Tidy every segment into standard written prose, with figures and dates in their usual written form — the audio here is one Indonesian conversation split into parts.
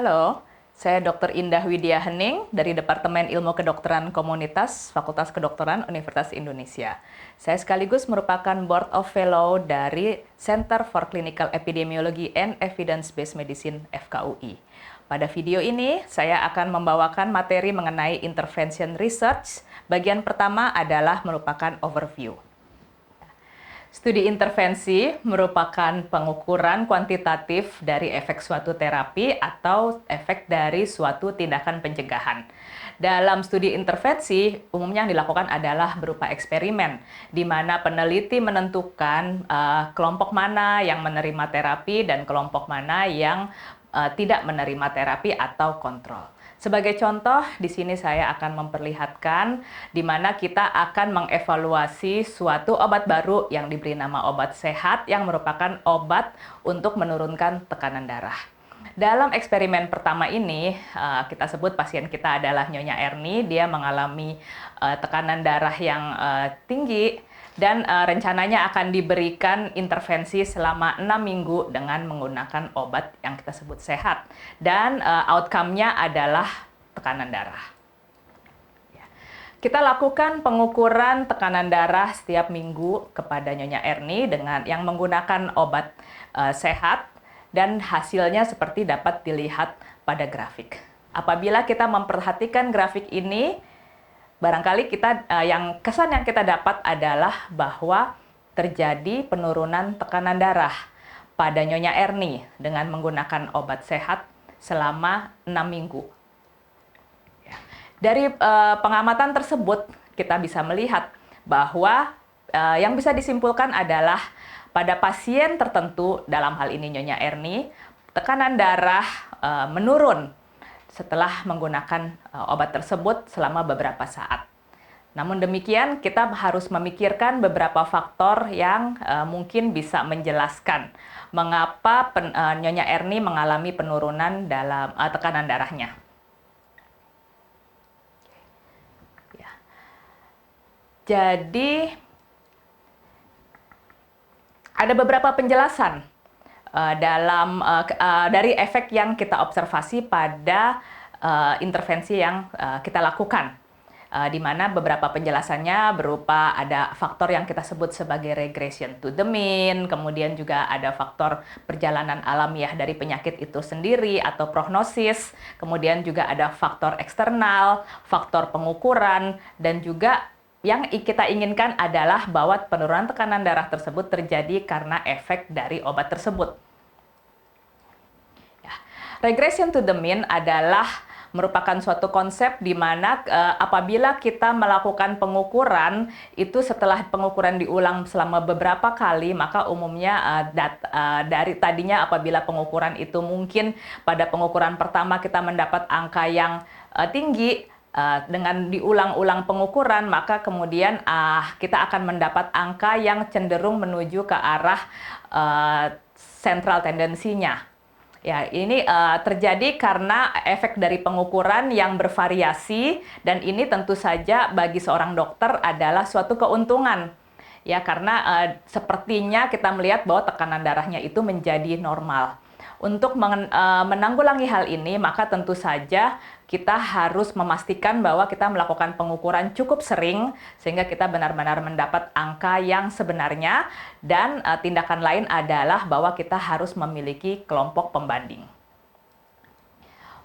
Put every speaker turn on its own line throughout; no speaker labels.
Halo, saya Dr. Indah Widya Hening dari Departemen Ilmu Kedokteran Komunitas Fakultas Kedokteran Universitas Indonesia. Saya sekaligus merupakan Board of Fellow dari Center for Clinical Epidemiology and Evidence-Based Medicine FKUI. Pada video ini, saya akan membawakan materi mengenai intervention research. Bagian pertama adalah merupakan overview. Studi intervensi merupakan pengukuran kuantitatif dari efek suatu terapi atau efek dari suatu tindakan pencegahan. Dalam studi intervensi, umumnya yang dilakukan adalah berupa eksperimen, di mana peneliti menentukan kelompok mana yang menerima terapi dan kelompok mana yang tidak menerima terapi atau kontrol. Sebagai contoh, di sini saya akan memperlihatkan di mana kita akan mengevaluasi suatu obat baru yang diberi nama obat sehat yang merupakan obat untuk menurunkan tekanan darah. Dalam eksperimen pertama ini, kita sebut pasien kita adalah Nyonya Erni. Dia mengalami tekanan darah yang tinggi dan rencananya akan diberikan intervensi selama 6 minggu dengan menggunakan obat yang kita sebut sehat. Dan outcome-nya adalah tekanan darah. Kita lakukan pengukuran tekanan darah setiap minggu kepada Nyonya Erni dengan yang menggunakan obat sehat dan hasilnya seperti dapat dilihat pada grafik. Apabila kita memperhatikan grafik ini, barangkali kesan yang kita dapat adalah bahwa terjadi penurunan tekanan darah pada Nyonya Erni dengan menggunakan obat sehat selama 6 minggu. Dari pengamatan tersebut, kita bisa melihat bahwa yang bisa disimpulkan adalah pada pasien tertentu, dalam hal ini Nyonya Erni, tekanan darah menurun setelah menggunakan obat tersebut selama beberapa saat. Namun demikian, kita harus memikirkan beberapa faktor yang mungkin bisa menjelaskan mengapa Nyonya Erni mengalami penurunan dalam tekanan darahnya. Jadi, ada beberapa penjelasan dari efek yang kita observasi pada intervensi yang kita lakukan, di mana beberapa penjelasannya berupa ada faktor yang kita sebut sebagai regression to the mean, kemudian juga ada faktor perjalanan alamiah dari penyakit itu sendiri atau prognosis, kemudian juga ada faktor eksternal, faktor pengukuran, dan juga yang kita inginkan adalah bahwa penurunan tekanan darah tersebut terjadi karena efek dari obat tersebut. Regression to the mean adalah merupakan suatu konsep di mana apabila kita melakukan pengukuran, itu setelah pengukuran diulang selama beberapa kali, maka umumnya dari tadinya apabila pengukuran itu mungkin pada pengukuran pertama kita mendapat angka yang tinggi, dengan diulang-ulang pengukuran, maka kemudian kita akan mendapat angka yang cenderung menuju ke arah sentral tendensinya. Ya, ini terjadi karena efek dari pengukuran yang bervariasi, dan ini tentu saja bagi seorang dokter adalah suatu keuntungan. Ya, karena sepertinya kita melihat bahwa tekanan darahnya itu menjadi normal. Untuk menanggulangi hal ini, maka tentu saja kita harus memastikan bahwa kita melakukan pengukuran cukup sering, sehingga kita benar-benar mendapat angka yang sebenarnya, dan tindakan lain adalah bahwa kita harus memiliki kelompok pembanding.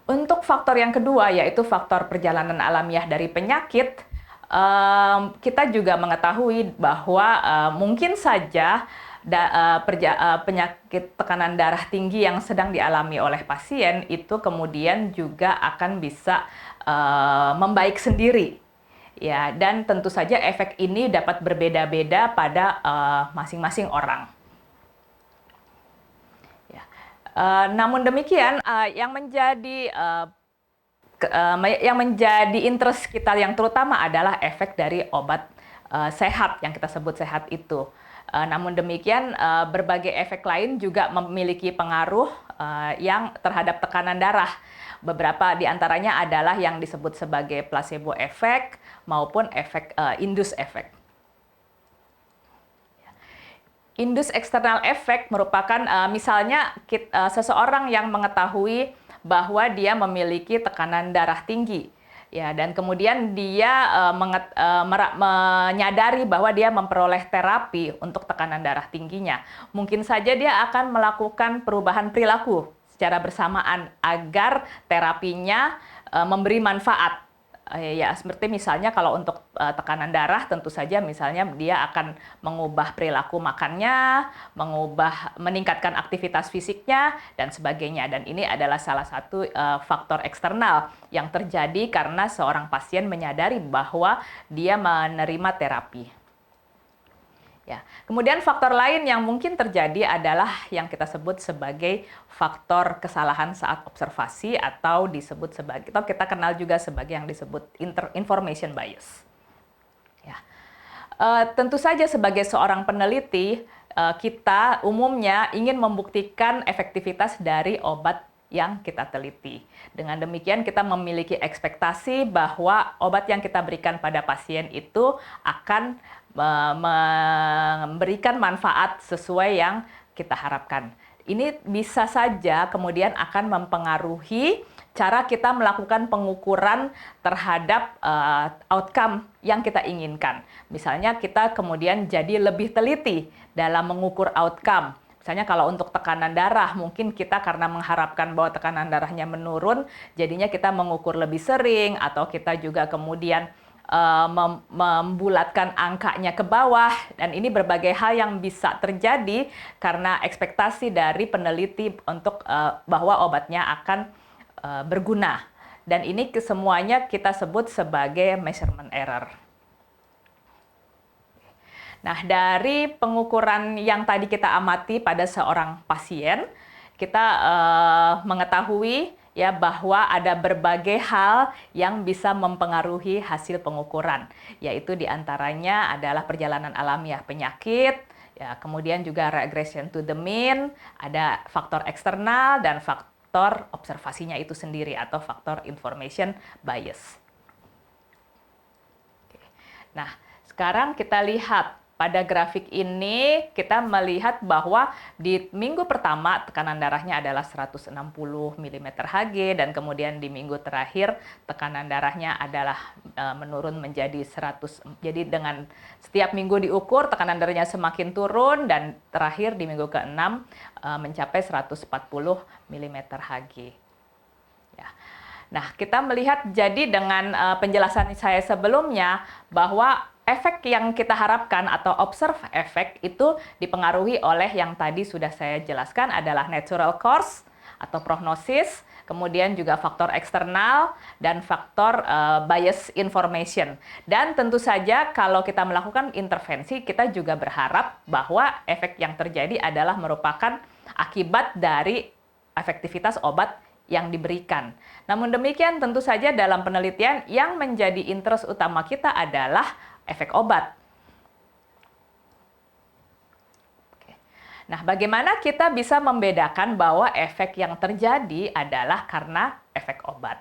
Untuk faktor yang kedua, yaitu faktor perjalanan alamiah dari penyakit, kita juga mengetahui bahwa mungkin saja penyakit tekanan darah tinggi yang sedang dialami oleh pasien itu kemudian juga akan bisa membaik sendiri. Ya, dan tentu saja efek ini dapat berbeda-beda pada masing-masing orang. Ya. Namun demikian, yang menjadi interest kita yang terutama adalah efek dari obat sehat yang kita sebut sehat itu. Namun demikian, berbagai efek lain juga memiliki pengaruh yang terhadap tekanan darah. Beberapa di antaranya adalah yang disebut sebagai placebo effect maupun efek induced effect. Induced external effect merupakan misalnya seseorang yang mengetahui bahwa dia memiliki tekanan darah tinggi. Ya, dan kemudian dia menyadari bahwa dia memperoleh terapi untuk tekanan darah tingginya. Mungkin saja dia akan melakukan perubahan perilaku secara bersamaan agar terapinya memberi manfaat. Ya, seperti misalnya kalau untuk tekanan darah tentu saja misalnya dia akan mengubah perilaku makannya, meningkatkan aktivitas fisiknya dan sebagainya. Dan ini adalah salah satu faktor eksternal yang terjadi karena seorang pasien menyadari bahwa dia menerima terapi. Ya. Kemudian faktor lain yang mungkin terjadi adalah yang kita sebut sebagai faktor kesalahan saat observasi atau kita kenal juga sebagai yang disebut information bias. Ya. Tentu saja sebagai seorang peneliti kita umumnya ingin membuktikan efektivitas dari obat yang kita teliti. Dengan demikian kita memiliki ekspektasi bahwa obat yang kita berikan pada pasien itu akan memberikan manfaat sesuai yang kita harapkan. Ini bisa saja kemudian akan mempengaruhi cara kita melakukan pengukuran terhadap outcome yang kita inginkan. Misalnya kita kemudian jadi lebih teliti dalam mengukur outcome. Misalnya kalau untuk tekanan darah, mungkin kita karena mengharapkan bahwa tekanan darahnya menurun, jadinya kita mengukur lebih sering, atau kita juga kemudian membulatkan angkanya ke bawah, dan ini berbagai hal yang bisa terjadi karena ekspektasi dari peneliti untuk bahwa obatnya akan berguna, dan ini semuanya kita sebut sebagai measurement error. Nah, dari pengukuran yang tadi kita amati pada seorang pasien, kita mengetahui ya bahwa ada berbagai hal yang bisa mempengaruhi hasil pengukuran, yaitu diantaranya adalah perjalanan alamiah penyakit, ya, kemudian juga regression to the mean, ada faktor eksternal dan faktor observasinya itu sendiri atau faktor information bias. Oke. Nah, sekarang kita lihat pada grafik ini kita melihat bahwa di minggu pertama tekanan darahnya adalah 160 mmHg dan kemudian di minggu terakhir tekanan darahnya adalah menurun menjadi 100. Jadi dengan setiap minggu diukur tekanan darahnya semakin turun dan terakhir di minggu ke-6 mencapai 140 mmHg. Ya. Nah, kita melihat jadi dengan penjelasan saya sebelumnya bahwa efek yang kita harapkan atau observe effect itu dipengaruhi oleh yang tadi sudah saya jelaskan adalah natural course atau prognosis, kemudian juga faktor eksternal dan faktor bias information. Dan tentu saja kalau kita melakukan intervensi, kita juga berharap bahwa efek yang terjadi adalah merupakan akibat dari efektivitas obat yang diberikan. Namun demikian tentu saja dalam penelitian yang menjadi interest utama kita adalah efek obat. Oke. Nah, bagaimana kita bisa membedakan bahwa efek yang terjadi adalah karena efek obat?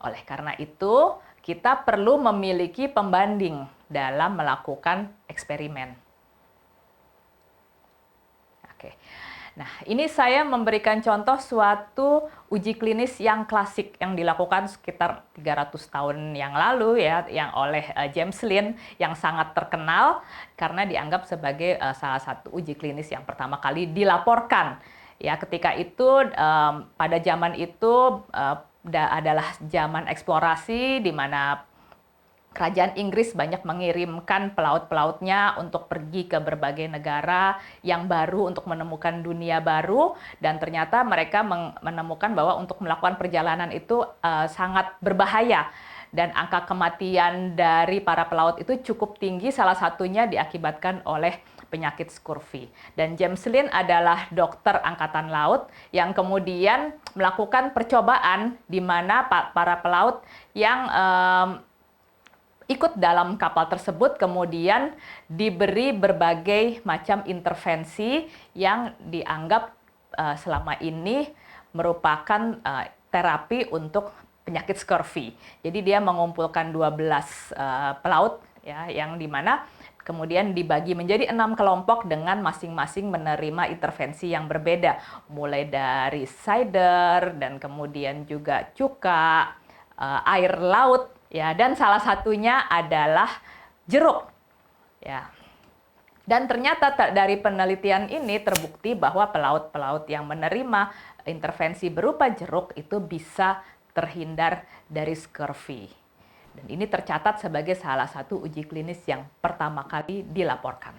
Oleh karena itu, kita perlu memiliki pembanding dalam melakukan eksperimen. Oke. Nah, ini saya memberikan contoh suatu uji klinis yang klasik yang dilakukan sekitar 300 tahun yang lalu ya, yang oleh James Lin yang sangat terkenal karena dianggap sebagai salah satu uji klinis yang pertama kali dilaporkan. Ya, ketika itu pada zaman itu adalah zaman eksplorasi di mana Kerajaan Inggris banyak mengirimkan pelaut-pelautnya untuk pergi ke berbagai negara yang baru untuk menemukan dunia baru, dan ternyata mereka menemukan bahwa untuk melakukan perjalanan itu sangat berbahaya dan angka kematian dari para pelaut itu cukup tinggi, salah satunya diakibatkan oleh penyakit scurvy. Dan James Lin adalah dokter angkatan laut yang kemudian melakukan percobaan di mana para pelaut yang ikut dalam kapal tersebut kemudian diberi berbagai macam intervensi yang dianggap selama ini merupakan terapi untuk penyakit scurvy. Jadi dia mengumpulkan 12 pelaut ya, yang dimana kemudian dibagi menjadi 6 kelompok dengan masing-masing menerima intervensi yang berbeda, mulai dari cider dan kemudian juga cuka, air laut, ya, dan salah satunya adalah jeruk, ya. Dan ternyata dari penelitian ini terbukti bahwa pelaut-pelaut yang menerima intervensi berupa jeruk itu bisa terhindar dari scurvy. Dan ini tercatat sebagai salah satu uji klinis yang pertama kali dilaporkan.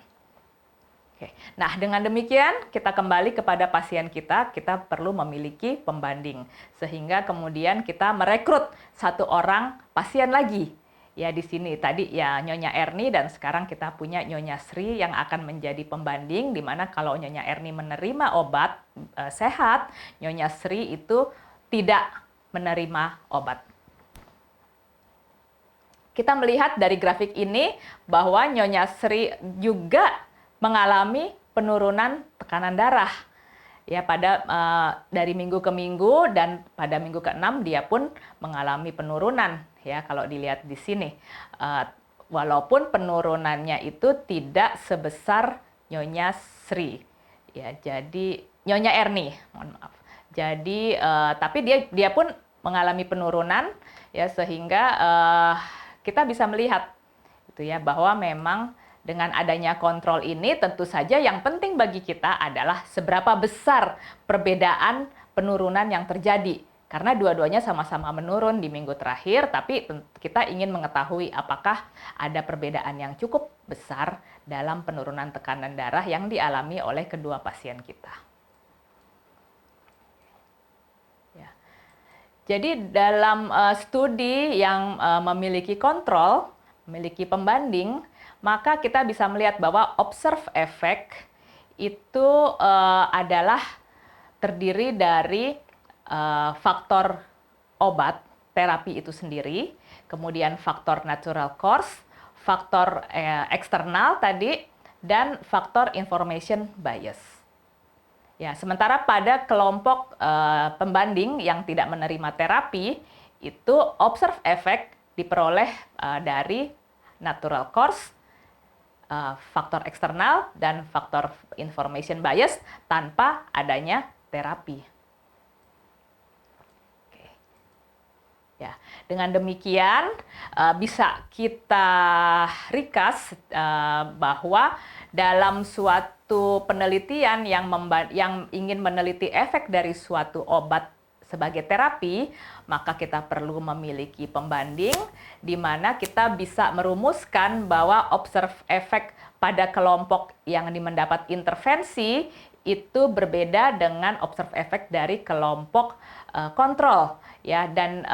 Oke. Nah, dengan demikian kita kembali kepada pasien kita perlu memiliki pembanding. Sehingga kemudian kita merekrut satu orang pasien lagi. Ya, di sini tadi ya Nyonya Erni dan sekarang kita punya Nyonya Sri yang akan menjadi pembanding, di mana kalau Nyonya Erni menerima obat sehat, Nyonya Sri itu tidak menerima obat. Kita melihat dari grafik ini bahwa Nyonya Sri juga mengalami penurunan tekanan darah. Ya, pada dari minggu ke minggu dan pada minggu ke-6 dia pun mengalami penurunan, ya, kalau dilihat di sini. Walaupun penurunannya itu tidak sebesar Nyonya Sri. Ya, jadi Nyonya Erni, mohon maaf. Jadi tapi dia pun mengalami penurunan, ya, sehingga kita bisa melihat gitu ya bahwa memang dengan adanya kontrol ini tentu saja yang penting bagi kita adalah seberapa besar perbedaan penurunan yang terjadi. Karena dua-duanya sama-sama menurun di minggu terakhir, tapi kita ingin mengetahui apakah ada perbedaan yang cukup besar dalam penurunan tekanan darah yang dialami oleh kedua pasien kita. Jadi dalam studi yang memiliki kontrol, memiliki pembanding, maka kita bisa melihat bahwa observe effect itu adalah terdiri dari faktor obat, terapi itu sendiri, kemudian faktor natural course, faktor eksternal tadi, dan faktor information bias. Ya, sementara pada kelompok pembanding yang tidak menerima terapi, itu observe effect diperoleh dari natural course, faktor eksternal, dan faktor information bias tanpa adanya terapi. Oke. Ya, dengan demikian bisa kita ringkas bahwa dalam suatu penelitian yang ingin meneliti efek dari suatu obat sebagai terapi, maka kita perlu memiliki pembanding di mana kita bisa merumuskan bahwa observe effect pada kelompok yang mendapat intervensi itu berbeda dengan observe effect dari kelompok kontrol, ya. Dan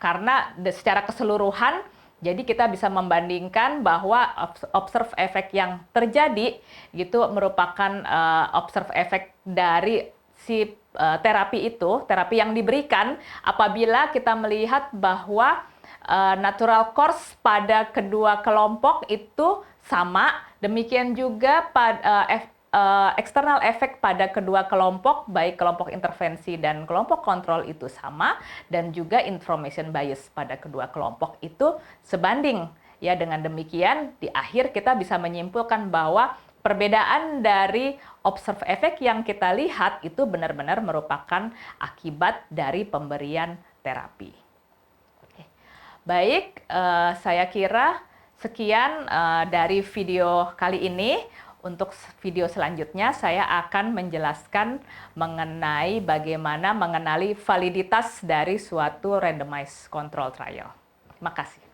karena secara keseluruhan jadi kita bisa membandingkan bahwa observe effect yang terjadi gitu merupakan observe effect dari si terapi itu, terapi yang diberikan apabila kita melihat bahwa natural course pada kedua kelompok itu sama, demikian juga pada external effect pada kedua kelompok, baik kelompok intervensi dan kelompok kontrol itu sama, dan juga information bias pada kedua kelompok itu sebanding. Ya, dengan demikian di akhir kita bisa menyimpulkan bahwa perbedaan dari observe effect yang kita lihat itu benar-benar merupakan akibat dari pemberian terapi. Oke. Baik, saya kira sekian dari video kali ini. Untuk video selanjutnya saya akan menjelaskan mengenai bagaimana mengenali validitas dari suatu randomized control trial. Terima kasih.